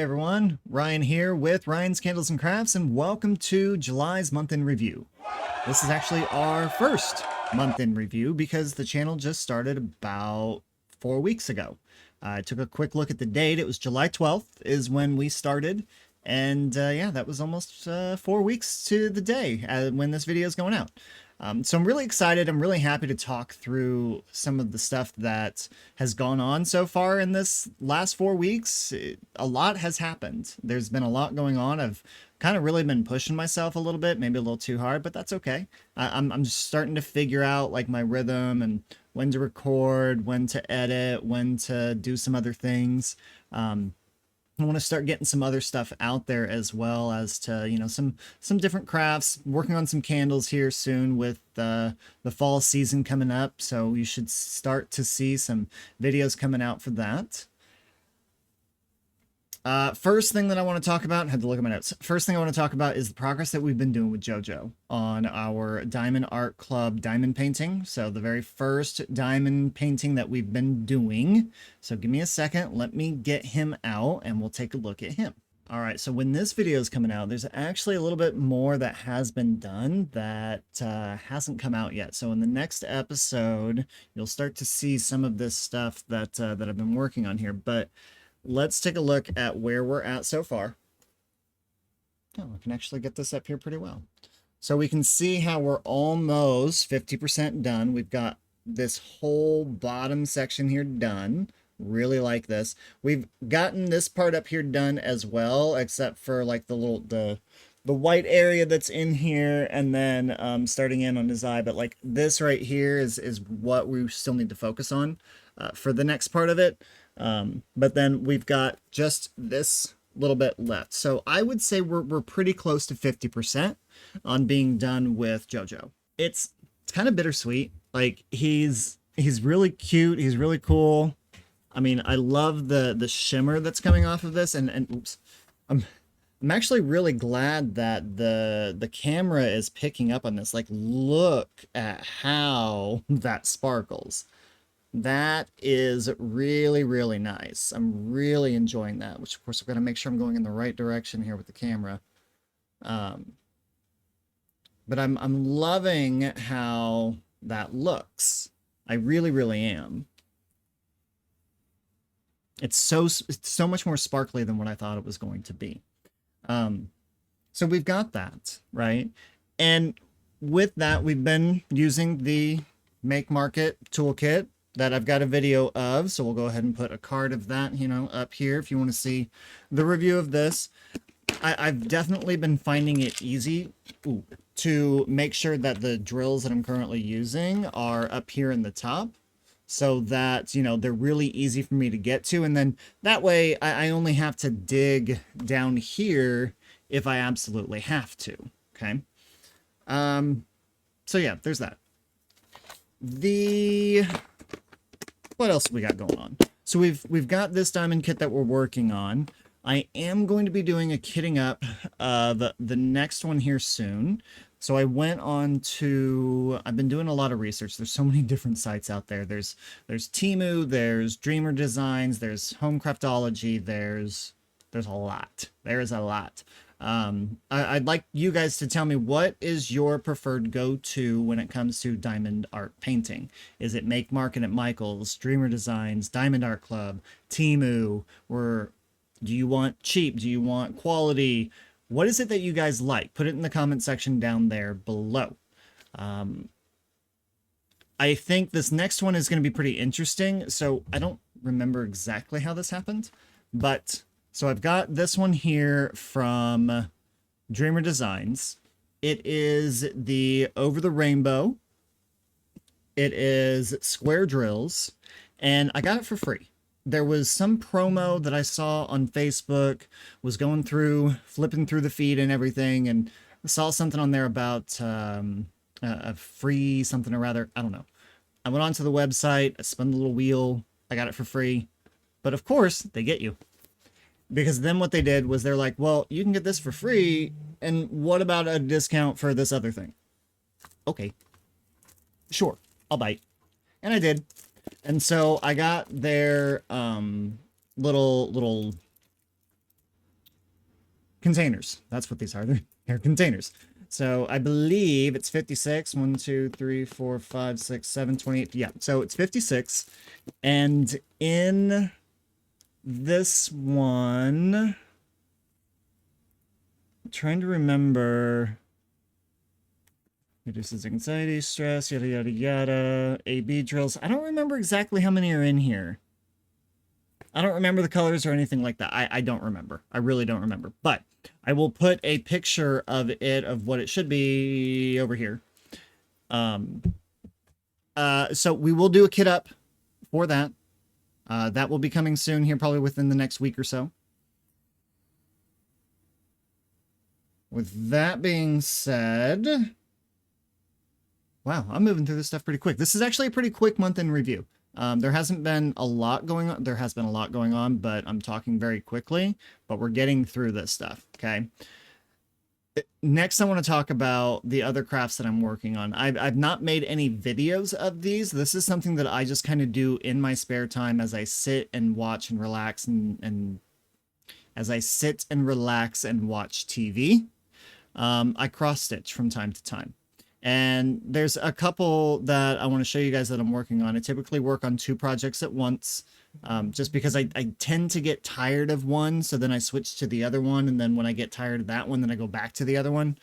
everyone, Ryan here with Ryan's Candles and Crafts, and welcome to July's month in review. This is actually our first month in review because the channel just started about 4 weeks ago. I took a quick look at the date. It was July 12th is when we started, and yeah, that was almost 4 weeks to the day when this video is going out. So I'm really excited. I'm really happy to talk through some of the stuff that has gone on so far in this last 4 weeks. A lot has happened. There's been a lot going on. I've kind of really been pushing myself a little bit, maybe a little too hard, but that's okay. I'm just starting to figure out like my rhythm and when to record, when to edit, when to do some other things. I want to start getting some other stuff out there as well as to, you know, some different crafts, working on some candles here soon with the fall season coming up. So you should start to see some videos coming out for that. First thing that I want to talk about, had to look at my notes. First thing I want to talk about is the progress that we've been doing with Jojo on our Diamond Art Club diamond painting. So the very first diamond painting that we've been doing. So give me a second, let me get him out and we'll take a look at him. All right, so when this video is coming out, there's actually a little bit more that has been done that hasn't come out yet. So in the next episode, you'll start to see some of this stuff that that I've been working on here. But let's take a look at where we're at so far. Oh, I can actually get this up here pretty well. So we can see how we're almost 50% done. We've got this whole bottom section here done. Really like this. We've gotten this part up here done as well, except for like the little, the white area that's in here, and then starting in on his eye. But like this right here is what we still need to focus on for the next part of it. But then we've got just this little bit left. So I would say we're pretty close to 50% on being done with Jojo. It's kind of bittersweet. Like he's really cute. He's really cool. I mean, I love the shimmer that's coming off of this, and oops, I'm actually really glad that the camera is picking up on this. Like, look at how that sparkles. That is really, really nice. I'm really enjoying that, which of course I've got to make sure I'm going in the right direction here with the camera. But I'm loving how that looks. I really, really am. It's so much more sparkly than what I thought it was going to be. So we've got that, right? And with that, we've been using the Make Market toolkit that I've got a video of, so we'll go ahead and put a card of that, you know, up here if you want to see the review of this. I've definitely been finding it easy to make sure that the drills that I'm currently using are up here in the top, so that, you know, they're really easy for me to get to, and then that way I only have to dig down here if I absolutely have to, okay? So yeah, there's that. What else we got going on? So we've got this diamond kit that we're working on. I am going to be doing a kitting up the next one here soon. So I went on to, I've been doing a lot of research. There's so many different sites out there. There's Temu, there's Dreamer Designs, there's Home Craftology, there's a lot. There is a lot. I'd like you guys to tell me, what is your preferred go-to when it comes to diamond art painting? Is it Make Market at Michael's, Dreamer Designs, Diamond Art Club, Temu? Or do you want cheap? Do you want quality? What is it that you guys like? Put it in the comment section down there below. I think this next one is going to be pretty interesting. So I don't remember exactly how this happened, but so I've got this one here from Dreamer Designs. It is the Over the Rainbow. It is square drills, and I got it for free. There was some promo that I saw on Facebook, was going through, flipping through the feed and everything, and I saw something on there about a free something or other. I don't know. I went onto the website, I spun the little wheel, I got it for free. But of course, they get you. Because then what they did was they're like, well, you can get this for free, and what about a discount for this other thing? Okay, sure, I'll bite. And I did. And so I got their little containers. That's what these are. They're containers. So I believe it's 56. 1, 2, 3, 4, 5, 6, 7, 28. Yeah, so it's 56. And in this one, I'm trying to remember. Reduces anxiety, stress, yada, yada, yada. A/B drills. I don't remember exactly how many are in here. I don't remember the colors or anything like that. I don't remember. I really don't remember. But I will put a picture of it, of what it should be over here. So we will do a kit up for that. That will be coming soon here, probably within the next week or so. With that being said, wow, I'm moving through this stuff pretty quick. This is actually a pretty quick month in review. There hasn't been a lot going on. There has been a lot going on, but I'm talking very quickly, but we're getting through this stuff. Okay. Next, I want to talk about the other crafts that I'm working on. I've not made any videos of these. This is something that I just kind of do in my spare time as I sit and watch and relax and as I sit and relax and watch TV. I cross stitch from time to time. And there's a couple that I want to show you guys that I'm working on. I typically work on 2 projects at once, just because I tend to get tired of one. So then I switch to the other one. And then when I get tired of that one, then I go back to the other one.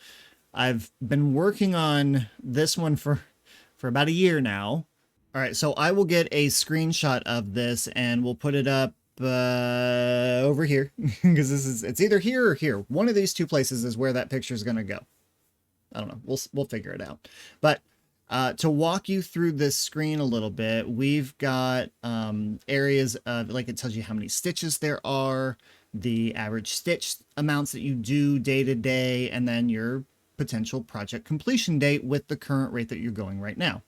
I've been working on this one for about a year now. All right, so I will get a screenshot of this and we'll put it up over here because it's either here or here. One of these 2 places is where that picture is going to go. I don't know. We'll figure it out. But to walk you through this screen a little bit, we've got areas of, like, it tells you how many stitches there are, the average stitch amounts that you do day to day, and then your potential project completion date with the current rate that you're going right now.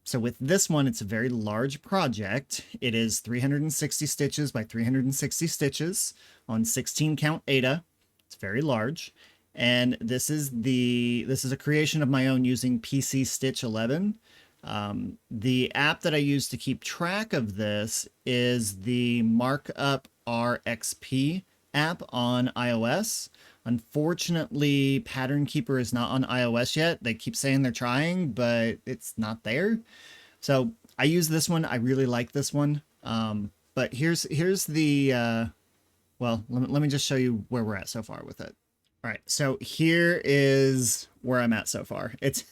So with this one, it's a very large project. It is 360 stitches by 360 stitches on 16 count Ada. It's very large. And this is a creation of my own using PC Stitch 11. The app that I use to keep track of this is the Markup RXP app on iOS. Unfortunately, Pattern Keeper is not on iOS yet. They keep saying they're trying, but it's not there. So I use this one. I really like this one. But here's the, well, let me just show you where we're at so far with it. All right, so here is where I'm at so far. It's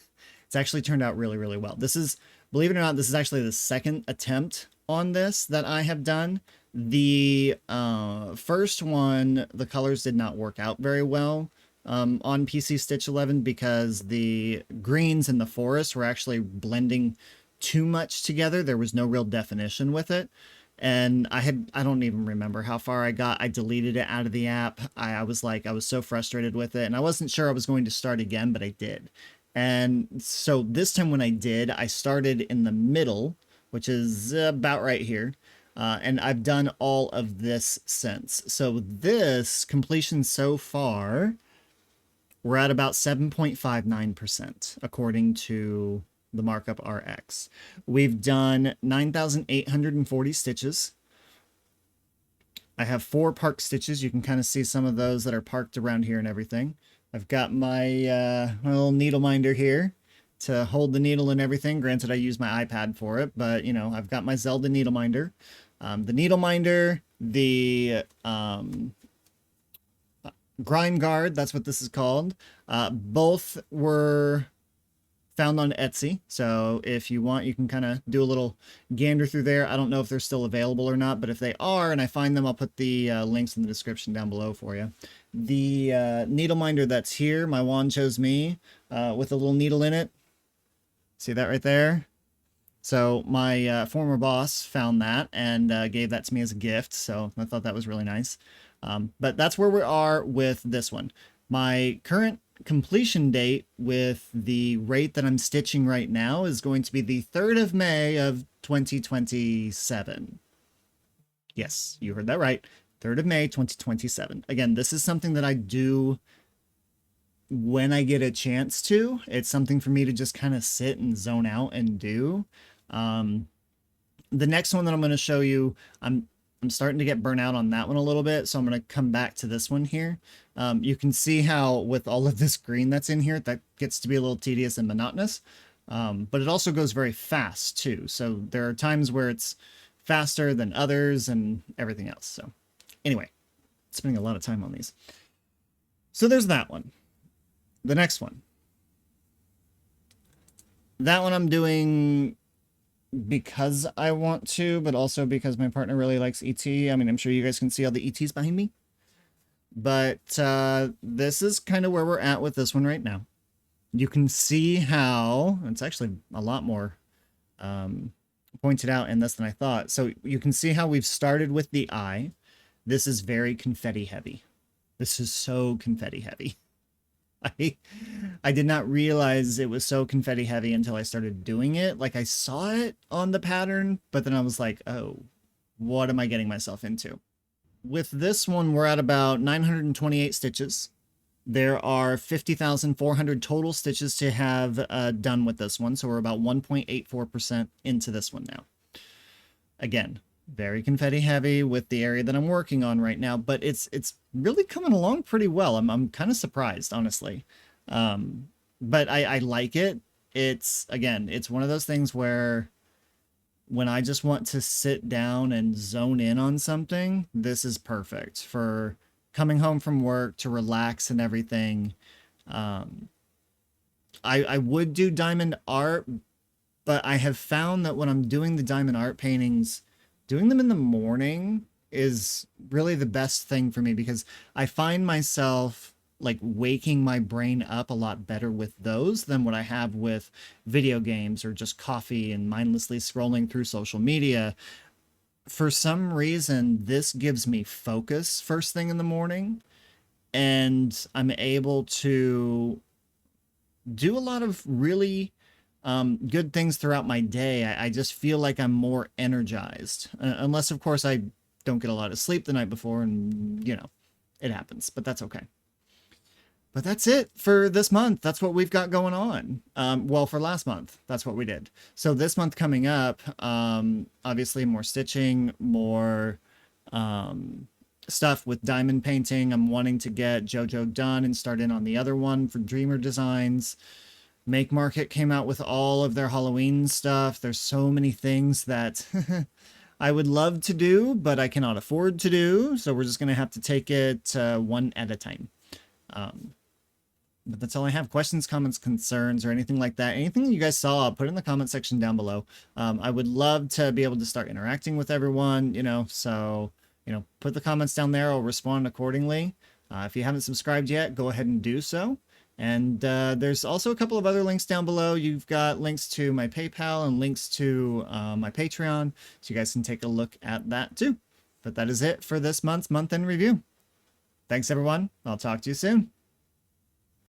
actually turned out really, really well. This is, believe it or not, this is actually the second attempt on this that I have done. The first one, the colors did not work out very well on PC Stitch 11 because the greens and the forest were actually blending too much together. There was no real definition with it. And I don't even remember how far I got. I deleted it out of the app. I was so frustrated with it, and I wasn't sure I was going to start again, but I did. And so this time when I did, I started in the middle, which is about right here. And I've done all of this since. So this completion so far, we're at about 7.59%, according to the Markup RX. We've done 9,840 stitches. I have 4 park stitches. You can kind of see some of those that are parked around here and everything. I've got my little needle minder here to hold the needle and everything. Granted, I use my iPad for it, but you know, I've got my Zelda needle minder. The needle minder, the grind guard, that's what this is called. Both were found on Etsy, so if you want, you can kind of do a little gander through there. I don't know if they're still available or not, but if they are and I find them, I'll put the links in the description down below for you. The needle minder that's here, my wand chose me, with a little needle in it. See that right there? So my former boss found that and gave that to me as a gift, so I thought that was really nice. But that's where we are with this one. My current completion date with the rate that I'm stitching right now is going to be the 3rd of May of 2027. Yes, you heard that right. 3rd of May, 2027. Again, this is something that I do when I get a chance to. It's something for me to just kind of sit and zone out and do. The next one that I'm going to show you, I'm I'm starting to get burnt out on that one a little bit, so I'm going to come back to this one here. You can see how with all of this green that's in here, that gets to be a little tedious and monotonous, but it also goes very fast too. So there are times where it's faster than others and everything else. So anyway, spending a lot of time on these. So there's that one. The next one. That one I'm doing because I want to, but also because my partner really likes ET. I mean, I'm sure you guys can see all the ETs behind me. But this is kind of where we're at with this one right now. You can see how, it's actually a lot more pointed out in this than I thought. So you can see how we've started with the eye. This is very confetti heavy. This is so confetti heavy. I did not realize it was so confetti heavy until I started doing it. Like I saw it on the pattern, but then I was like, oh, what am I getting myself into? With this one, we're at about 928 stitches. There are 50,400 total stitches to have done with this one. So we're about 1.84% into this one now. Again, very confetti heavy with the area that I'm working on right now, but it's really coming along pretty well. I'm kind of surprised, honestly. But I like it. It's, again, it's one of those things where when I just want to sit down and zone in on something, this is perfect for coming home from work to relax and everything. I would do diamond art, but I have found that when I'm doing the diamond art paintings, doing them in the morning is really the best thing for me because I find myself like waking my brain up a lot better with those than what I have with video games or just coffee and mindlessly scrolling through social media. For some reason, this gives me focus first thing in the morning, and I'm able to do a lot of really good things throughout my day. I just feel like I'm more energized, unless of course I don't get a lot of sleep the night before, and you know, it happens, but that's okay. But that's it for this month. That's what we've got going on. Well, for last month, that's what we did. So this month coming up, obviously more stitching, more stuff with diamond painting. I'm wanting to get Jojo done and start in on the other one for Dreamer Designs. Make Market came out with all of their Halloween stuff. There's so many things that I would love to do, but I cannot afford to do. So we're just going to have to take it one at a time. But that's all I have. Questions, comments, concerns, or anything like that. Anything you guys saw, put it in the comment section down below. I would love to be able to start interacting with everyone, you know, so, you know, put the comments down there. I'll respond accordingly. If you haven't subscribed yet, go ahead and do so. And there's also a couple of other links down below. You've got links to my PayPal and links to my Patreon, so you guys can take a look at that too. But that is it for this month's month in review. Thanks, everyone. I'll talk to you soon.